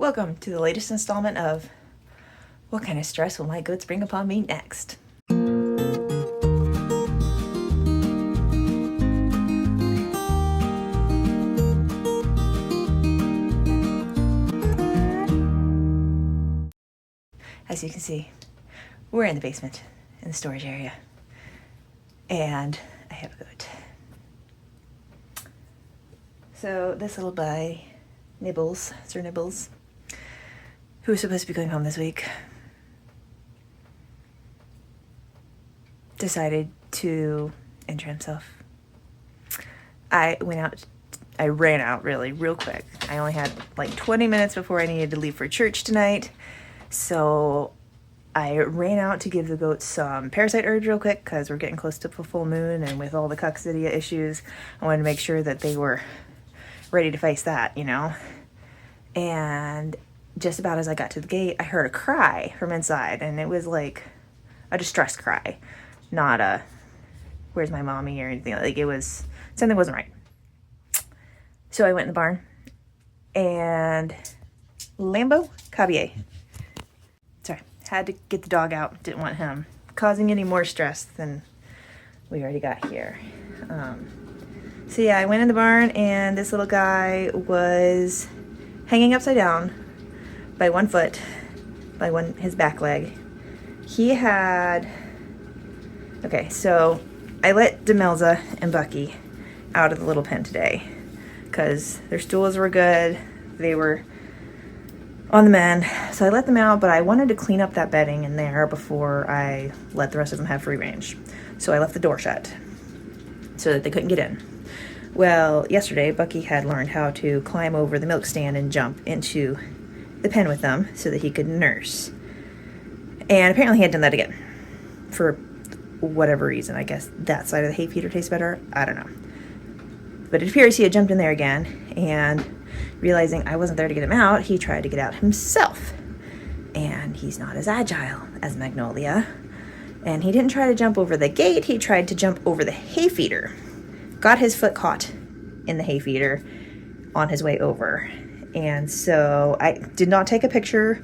Welcome to the latest installment of What Kind of Stress Will My Goats Bring Upon Me Next? As you can see, we're in the basement, in the storage area, and I have a goat. So this little boy, Nibbles, Sir Nibbles, who was supposed to be going home this week, decided to injure himself. I ran out really real quick. I only had like 20 minutes before I needed to leave for church tonight. So I ran out to give the goats some parasite urge real quick because we're getting close to the full moon, and with all the coccidia issues, I wanted to make sure that they were ready to face that, you know. And just about as I got to the gate, I heard a cry from inside, and it was like a distress cry, not a where's my mommy or anything. Like, it was something wasn't right. So I went in the barn, and Lambo Cabier, had to get the dog out. Didn't want him causing any more stress than we already got here. So yeah, I went in the barn, and this little guy was hanging upside down by one foot, by his back leg. He had, okay, so I let Demelza and Bucky out of the little pen today because their stools were good. They were on the mend, so I let them out, but I wanted to clean up that bedding in there before I let the rest of them have free range. So I left the door shut so that they couldn't get in. Well, yesterday, Bucky had learned how to climb over the milk stand and jump into the pen with them so that he could nurse. And apparently he had done that again for whatever reason. I guess that side of the hay feeder tastes better. I don't know. But it appears he had jumped in there again, and realizing I wasn't there to get him out, he tried to get out himself. And he's not as agile as Magnolia. And he didn't try to jump over the gate, he tried to jump over the hay feeder. Got his foot caught in the hay feeder on his way over. And so I did not take a picture.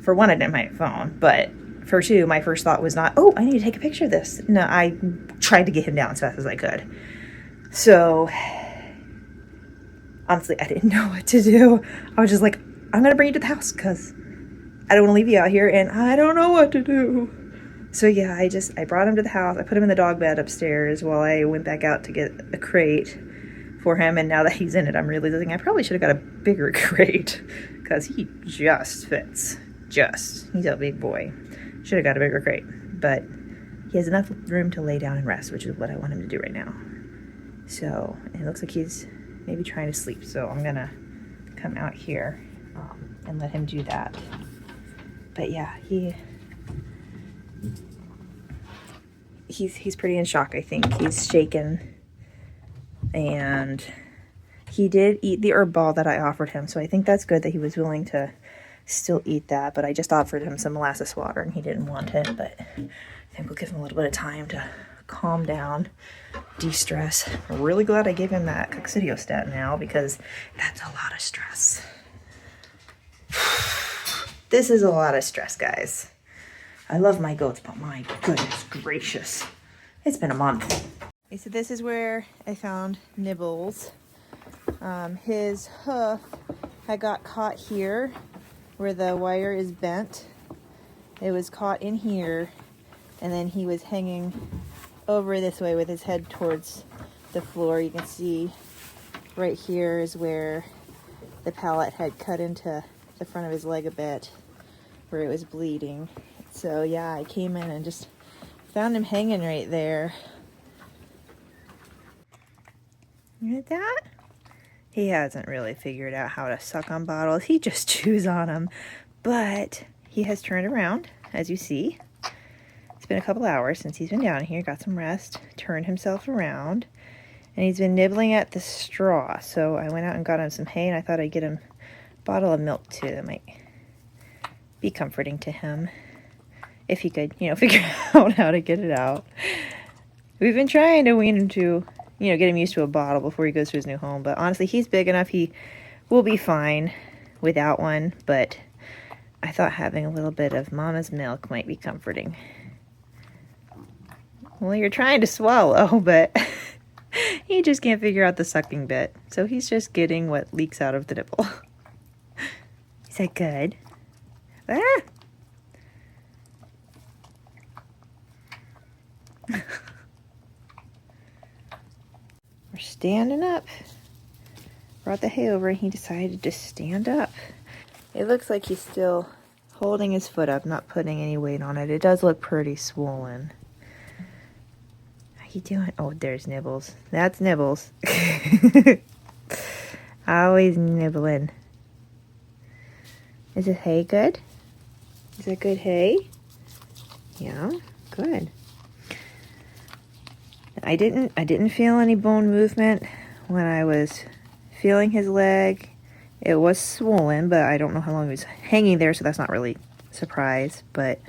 For one, I didn't have my phone, but for two, my first thought was not, oh, I need to take a picture of this. No, I tried to get him down as fast as I could. So honestly, I didn't know what to do. I was just like, I'm going to bring you to the house because I don't want to leave you out here and I don't know what to do. So yeah, I brought him to the house. I put him in the dog bed upstairs while I went back out to get a crate for him. And now that he's in it, I'm realizing I probably should have got a bigger crate because he just fits. He's a big boy. Should have got a bigger crate. But he has enough room to lay down and rest, which is what I want him to do right now. So it looks like he's maybe trying to sleep. So I'm going to come out here and let him do that. But yeah, he's pretty in shock, I think. He's shaken. And he did eat the herb ball that I offered him. So I think that's good that he was willing to still eat that. But I just offered him some molasses water and he didn't want it. But I think we'll give him a little bit of time to calm down, de-stress. I'm really glad I gave him that coccidiostat now because that's a lot of stress. This is a lot of stress, guys. I love my goats, but my goodness gracious. It's been a month. Okay, so this is where I found Nibbles. His hoof had got caught here where the wire is bent. It was caught in here, and then he was hanging over this way with his head towards the floor. You can see right here is where the pallet had cut into the front of his leg a bit where it was bleeding. So yeah, I came in and just found him hanging right there. You heard that? He hasn't really figured out how to suck on bottles. He just chews on them. But he has turned around, as you see. It's been a couple hours since he's been down here, got some rest, turned himself around, and he's been nibbling at the straw. So I went out and got him some hay, and I thought I'd get him a bottle of milk too. That might be comforting to him if he could, figure out how to get it out. We've been trying to wean him to, get him used to a bottle before he goes to his new home, but honestly, he's big enough, he will be fine without one, but I thought having a little bit of mama's milk might be comforting. Well, you're trying to swallow, but he just can't figure out the sucking bit. So he's just getting what leaks out of the nipple. Is that good? Ah! We're standing up. Brought the hay over and he decided to stand up. It looks like he's still holding his foot up, not putting any weight on it. It does look pretty swollen. How you doing? Oh, there's Nibbles. That's Nibbles. Always nibbling. Is it hay good? Is that good hay? Yeah, good. I didn't feel any bone movement when I was feeling his leg. It was swollen, but I don't know how long it was hanging there, so that's not really a surprise. But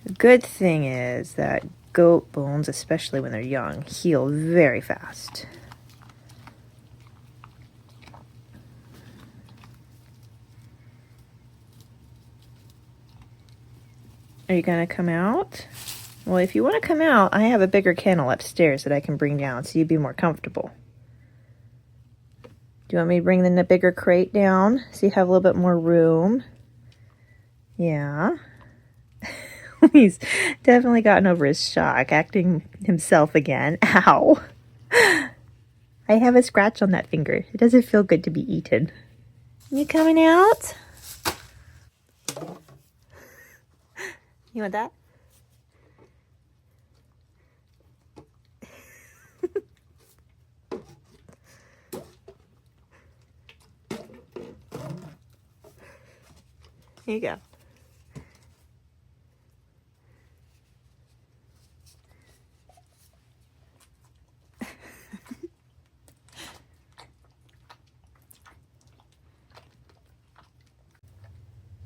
the good thing is that goat bones, especially when they're young, heal very fast. Are you gonna come out? Well, if you want to come out, I have a bigger kennel upstairs that I can bring down so you'd be more comfortable. Do you want me to bring the bigger crate down so you have a little bit more room? Yeah. He's definitely gotten over his shock, acting himself again. Ow. I have a scratch on that finger. It doesn't feel good to be eaten. You coming out? You want that? Here you go.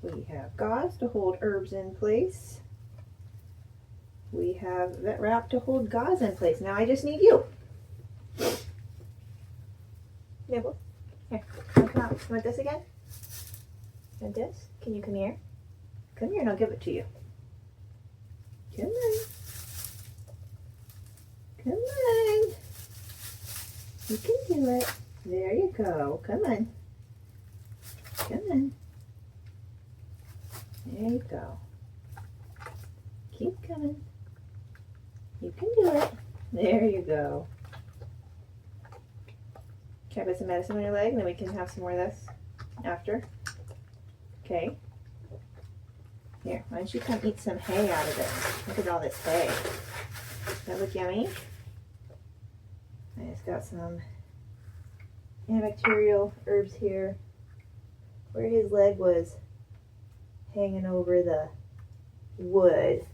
We have gauze to hold herbs in place. We have vet wrap to hold gauze in place. Now I just need you. Nibble. Here, come out. You want this again? You want this? Can you come here? Come here and I'll give it to you. Come on. Come on. You can do it. There you go. Come on. Come on. There you go. Keep coming. You can do it. There you go. Can I put some medicine on your leg and then we can have some more of this after? Okay. Here, why don't you come eat some hay out of it? Look at all this hay. Does that look yummy? I just got some antibacterial herbs here. Where his leg was hanging over the wood,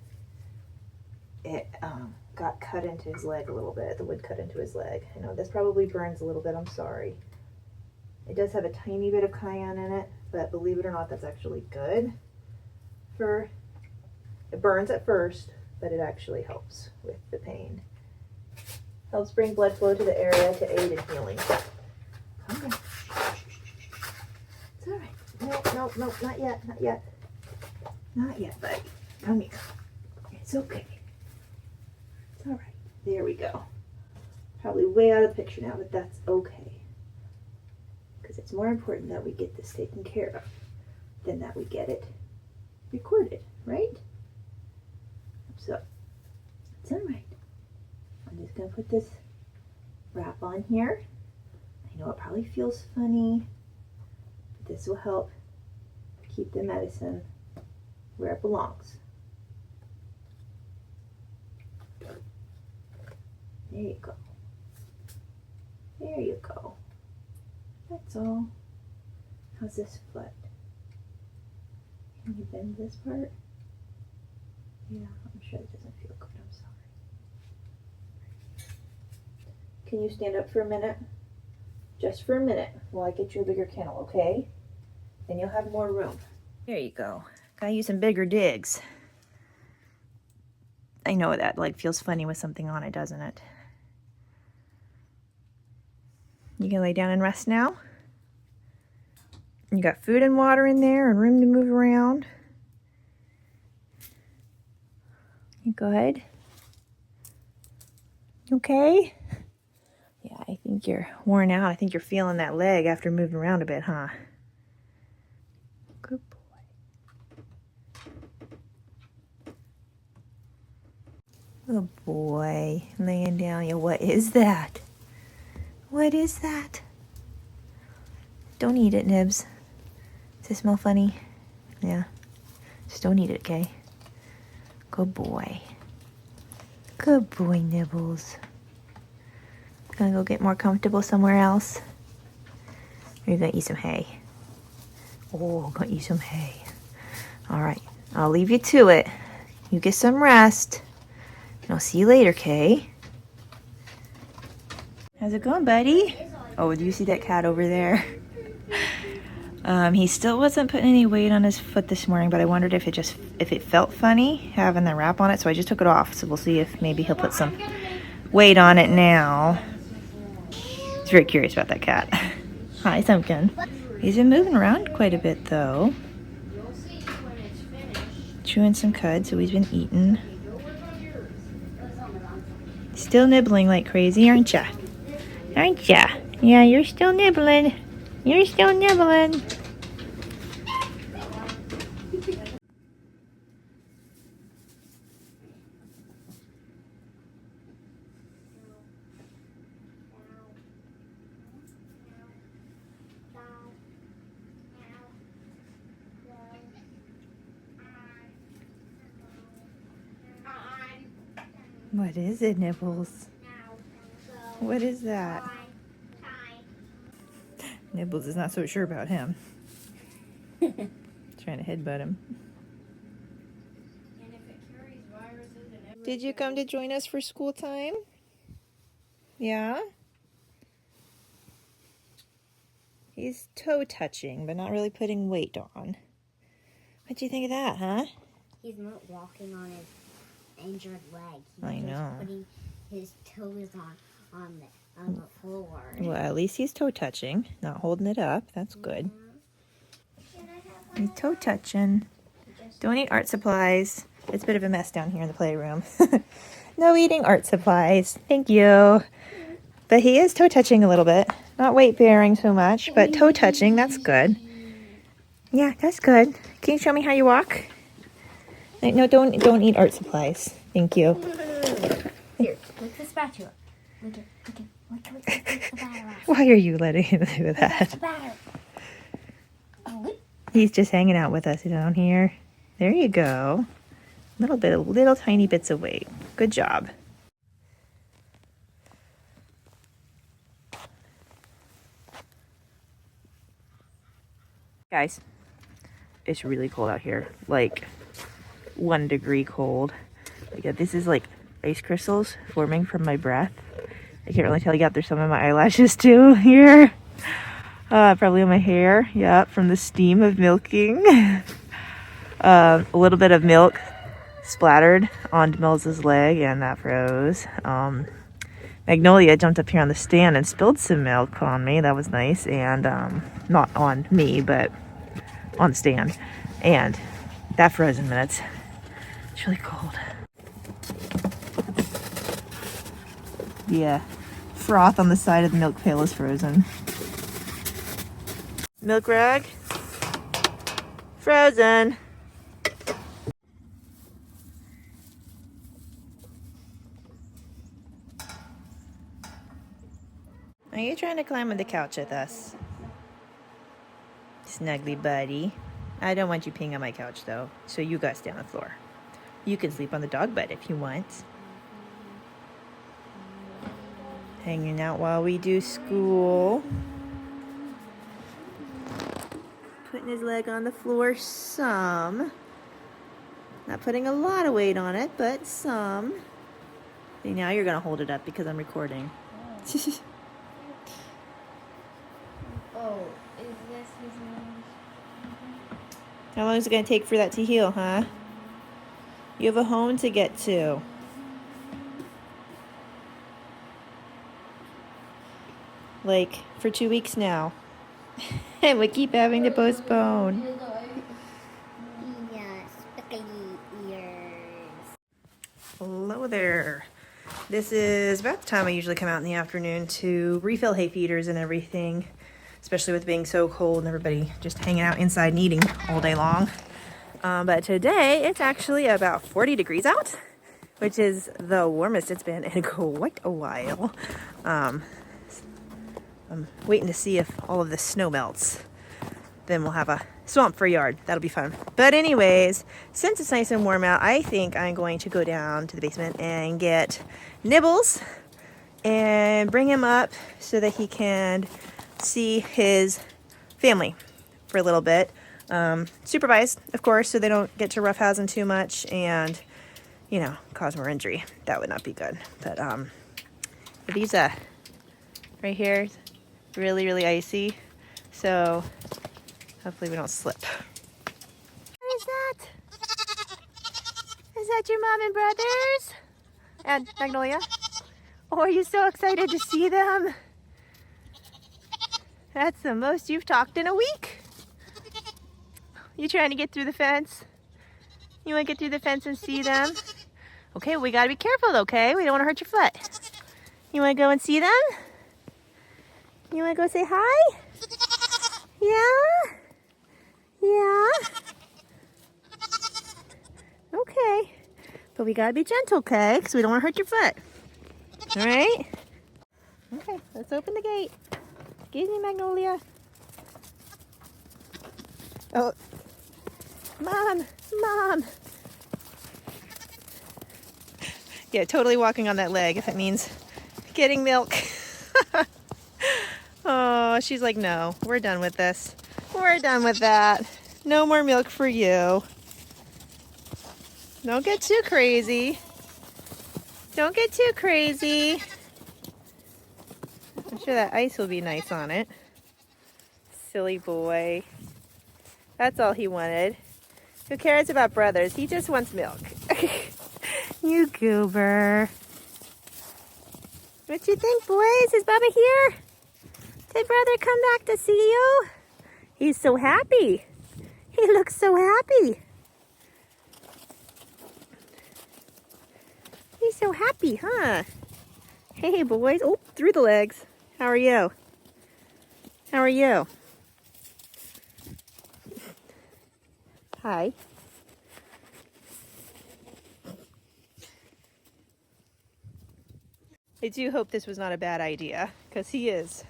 it got cut into his leg a little bit. The wood cut into his leg. I know this probably burns a little bit. I'm sorry. It does have a tiny bit of cayenne in it, but believe it or not, that's actually good. It burns at first, but it actually helps with the pain. Helps bring blood flow to the area to aid in healing. Come on. It's all right. No, not yet, not yet. Not yet, buddy. Come here. It's okay. It's all right. There we go. Probably way out of the picture now, but that's okay. Because it's more important that we get this taken care of than that we get it recorded, right? So, it's all right. I'm just going to put this wrap on here. I know it probably feels funny, but this will help keep the medicine where it belongs. There you go. There you go. That's all. How's this foot? Can you bend this part? Yeah, I'm sure it doesn't feel good. I'm sorry. Can you stand up for a minute? Just for a minute while I get you a bigger kennel, okay? Then you'll have more room. There you go. Gotta use some bigger digs. I know that feels funny with something on it, doesn't it? You can lay down and rest now? You got food and water in there and room to move around. You good? Okay? Yeah, I think you're worn out. I think you're feeling that leg after moving around a bit, huh? Good boy. Good boy. Laying down. Yeah, what is that? What is that? Don't eat it, Nibs. Does it smell funny? Yeah. Just don't eat it, okay? Good boy. Good boy, Nibbles. Gonna go get more comfortable somewhere else? Or you gonna eat some hay? Oh, gonna eat some hay. All right, I'll leave you to it. You get some rest. And I'll see you later, Kay. How's it going, buddy? Oh, do you see that cat over there? He still wasn't putting any weight on his foot this morning, but I wondered if it felt funny having the wrap on it, so I just took it off. So we'll see if maybe he'll put some weight on it now. He's very curious about that cat. Hi, Thumpkin. He's been moving around quite a bit, though. Chewing some cud, so he's been eating. Still nibbling like crazy, aren't ya? Aren't ya? Yeah, you're still nibbling. You're still nibbling. What is it, Nibbles? What is that? Nibbles is not so sure about him. Trying to headbutt him. Did you come to join us for school time? Yeah? He's toe touching, but not really putting weight on. What'd you think of that, huh? He's not walking on his injured leg. I know. He's putting his toes on the floor. Well, at least he's toe touching, not holding it up. That's good. He's toe touching. Don't eat art supplies. It's a bit of a mess down here in the playroom. No eating art supplies. Thank you. But he is toe touching a little bit. Not weight bearing so much, but toe touching. That's good. Yeah, that's good. Can you show me how you walk? No, don't eat art supplies. Thank you. Here, lick the spatula. Lick the batter off. Why are you letting him do that? The batter. Oh, He's just hanging out with us down here. There you go. Little tiny bits of weight. Good job. Guys, it's really cold out here. Like 1 degree cold. Yeah, this is like ice crystals forming from my breath. I can't really tell yet. There's some in my eyelashes too here. Probably on my hair. Yeah, from the steam of milking. A little bit of milk splattered onto Mills' leg, and that froze. Magnolia jumped up here on the stand and spilled some milk on me. That was nice. And not on me, but on the stand. And that froze in minutes. It's really cold. Yeah. Froth on the side of the milk pail is frozen. Milk rag. Frozen. Are you trying to climb on the couch with us? Snuggly buddy. I don't want you peeing on my couch though, so you go stay on the floor. You can sleep on the dog bed if you want. Hanging out while we do school. Putting his leg on the floor some. Not putting a lot of weight on it, but some. See, now you're gonna hold it up because I'm recording. Oh, is this his nose? How long is it gonna take for that to heal, huh? You have a home to get to. Like, for 2 weeks now. And we keep having to postpone. Yeah, spectacular ears. Hello there. This is about the time I usually come out in the afternoon to refill hay feeders and everything, especially with being so cold and everybody just hanging out inside and eating all day long. But today it's actually about 40 degrees out, which is the warmest it's been in quite a while. I'm waiting to see if all of the snow melts. Then we'll have a swamp for a yard. That'll be fun. But anyways, since it's nice and warm out, I think I'm going to go down to the basement and get Nibbles and bring him up so that he can see his family for a little bit. Supervised, of course, so they don't get to roughhousing too much and, you know, cause more injury. That would not be good. But these right here, really, really icy. So hopefully we don't slip. What is that? Is that your mom and brothers? And Magnolia? Oh, are you so excited to see them? That's the most you've talked in a week. You trying to get through the fence? You want to get through the fence and see them? Okay, we got to be careful, okay? We don't want to hurt your foot. You want to go and see them? You want to go say hi? Yeah? Yeah? Okay. But we gotta be gentle, okay? Because we don't want to hurt your foot. Alright? Okay, let's open the gate. Excuse me, Magnolia. Oh. Mom! Mom! Yeah, totally walking on that leg if it means getting milk. Oh, she's like, no, we're done with this. We're done with that. No more milk for you. Don't get too crazy. Don't get too crazy. I'm sure that ice will be nice on it. Silly boy. That's all he wanted. Who cares about brothers? He just wants milk. You goober. What you think, boys? Is Bubba here? Did brother come back to see you? He's so happy. He looks so happy. He's so happy, huh? Hey, boys. Oh, through the legs. How are you? How are you? Hi. I do hope this was not a bad idea, because he is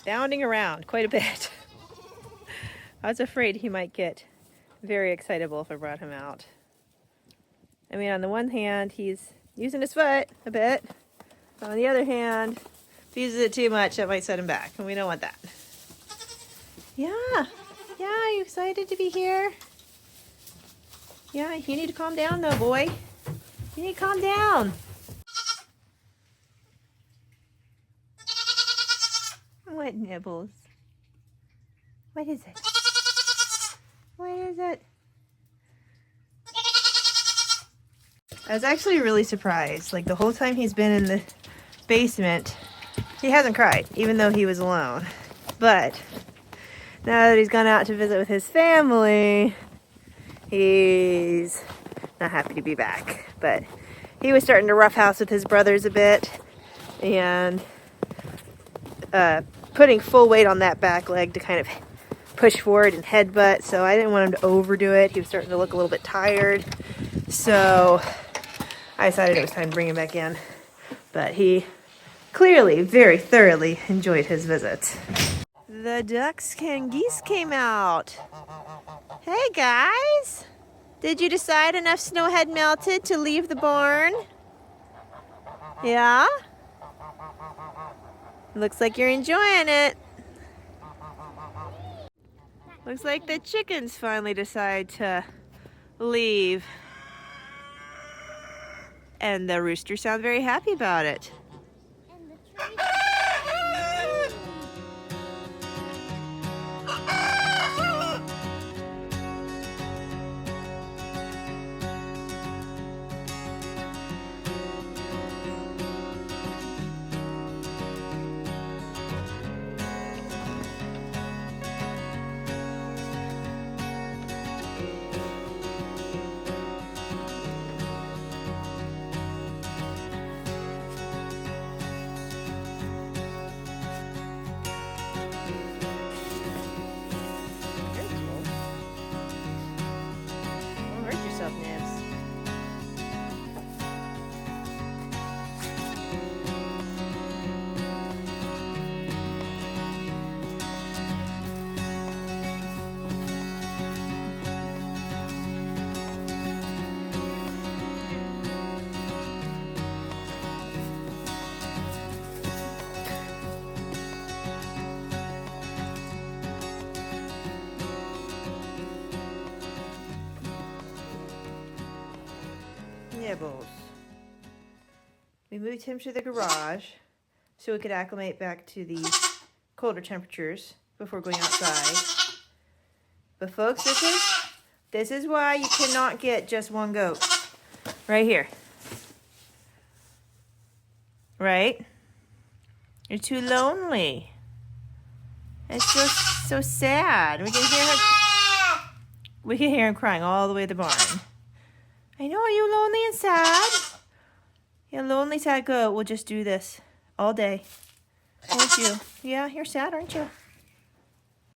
bounding around quite a bit. I was afraid he might get very excitable if I brought him out. I mean, on the one hand, he's using his foot a bit. On the other hand, if he uses it too much, that might set him back, and we don't want that. Yeah. Yeah, are you excited to be here? Yeah, you need to calm down though, boy. You need to calm down. What, Nibbles? What is it? What is it? I was actually really surprised. Like, the whole time he's been in the basement, he hasn't cried, even though he was alone. But now that he's gone out to visit with his family, he's not happy to be back. But he was starting to roughhouse with his brothers a bit, and putting full weight on that back leg to kind of push forward and headbutt, so I didn't want him to overdo it. He was starting to look a little bit tired, so I decided it was time to bring him back in. But he clearly very thoroughly enjoyed his visit. The ducks and geese came out. Hey guys! Did you decide enough snow had melted to leave the barn? Yeah? Looks like you're enjoying it. Looks like the chickens finally decide to leave. And the rooster sounds very happy about it. Nibbles. We moved him to the garage so he could acclimate back to the colder temperatures before going outside. But folks, this is why you cannot get just one goat. Right here. Right? You're too lonely. It's so sad. We can hear him crying all the way to the barn. I know, are you lonely and sad? Yeah, lonely sad goat will just do this all day. Won't you? Yeah, you're sad, aren't you?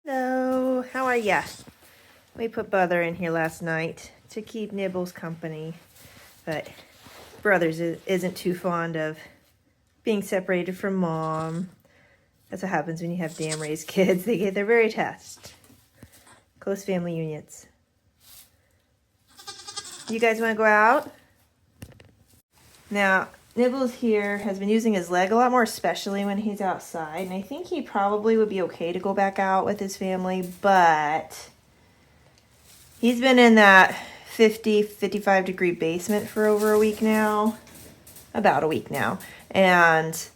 Hello, how are ya? We put Brother in here last night to keep Nibbles company, but Brothers isn't too fond of being separated from Mom. That's what happens when you have damn raised kids. They're very attached. Close family unions. You guys want to go out? Now, Nibbles here has been using his leg a lot more, especially when he's outside. And I think he probably would be okay to go back out with his family, but he's been in that 50, 55 degree basement for over a week now. About a week now. And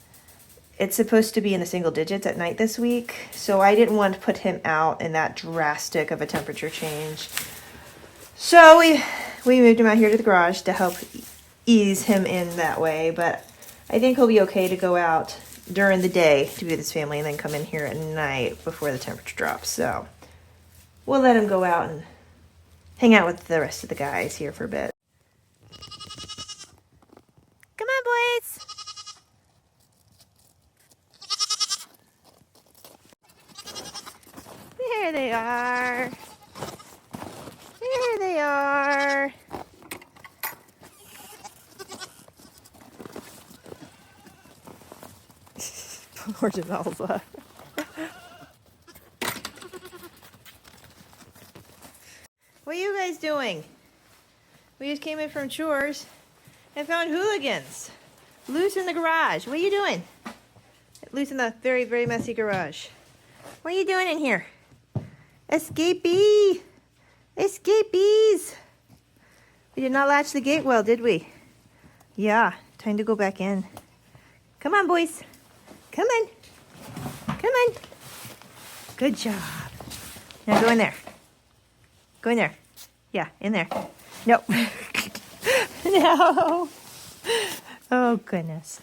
it's supposed to be in the single digits at night this week. So I didn't want to put him out in that drastic of a temperature change. So we moved him out here to the garage to help ease him in that way, but I think he'll be okay to go out during the day to be with his family and then come in here at night before the temperature drops. So we'll let him go out and hang out with the rest of the guys here for a bit. Come on, boys. There they are. There they are. Poor Janelza. What are you guys doing? We just came in from chores and found hooligans loose in the garage. What are you doing? Loose in the very, very messy garage. What are you doing in here? Escapee! Escapees! We did not latch the gate well, did we? Yeah, time to go back in. Come on, boys. Come on. Come on. Good job. Now go in there. Go in there. Yeah, in there. No. No. Oh, goodness.